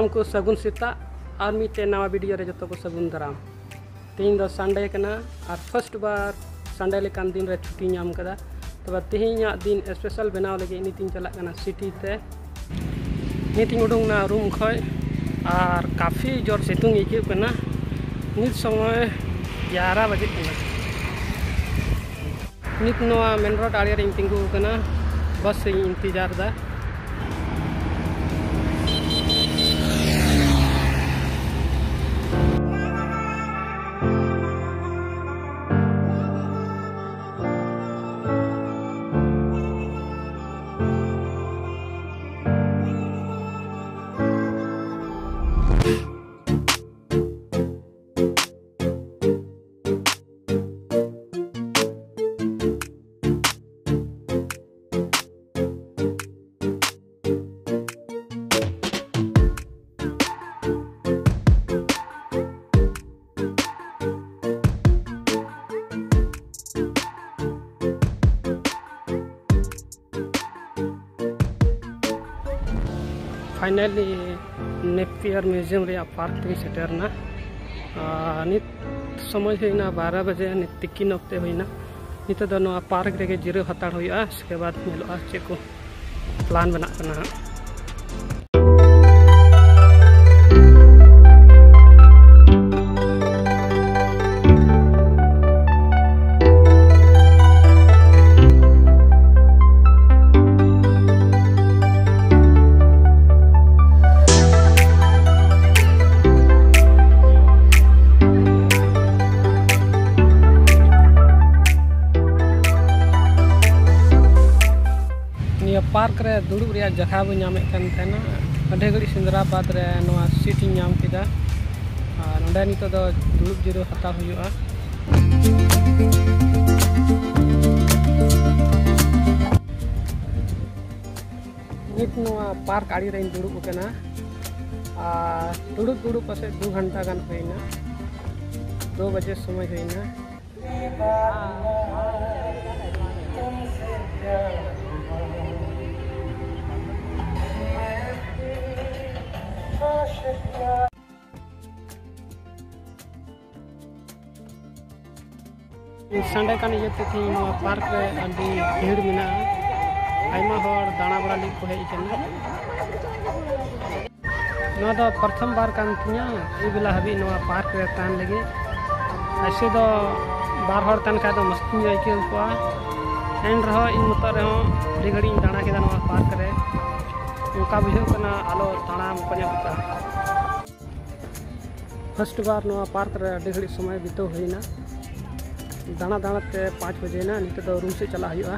सानम को सगुन सीता और मिट्टे नवा वीडियो रे जो को सगुन दाराम। तीन दो संडे कना और फर्स्ट बार संडे लेकान दिन रे छुट्टी नाम कदा तब तेहेኛ दिन स्पेशल बनाव लगे नीतिन चला कना सिटी ते नीतिन उडुंग ना रूम खय और काफ़ी जोर सितुंग इके कना नित समय 11 बजे कना नित नवा मेन रोड आड़े रे तिंगु कना बस इंतजार दा फाइनली नेपियर म्यूजियम रे पार्क ती सेटरना नित समय होना 12 बजे नित तिकिन अक्ते होना नित दो नवा पार्क रे जिरो हताड़ होया इसके बाद मिलोआ चे को प्लान बना करना पार्क रे दुड़ुब रे जगह बो नामे कन थेना अधे घड़ी सिंदराबाद रे नवा सीट नाम किदा और नडे नितो दो दुड़ुब जिरो हता हुआ नित नवा पार्क आड़ी रे दुड़ुब कना दुड़ुब दुड़ुब पासे 2 घंटा गान होइना 2 बजे समय होइना संडे कान ये थी पार्क रे अभी भीड़ मिना आयमा होर दाना बड़ा लिक को हेज कना ना दो प्रथम बार कान थिया ए बेला हबी नवा पार्क रे तान लगे ऐसे दो बार हर तान का दो मस्ती जाय के को एंड रहो इन मत रे फ्री घड़ी दाना के नवा पार्क रे उनका बुझो कना आलो दाना पने बता फर्स्ट बार नवा पार्क रे अडी घड़ी समय बितो होइना दाना दाना ते 5 बजे ना नित रूम से चला हुआ।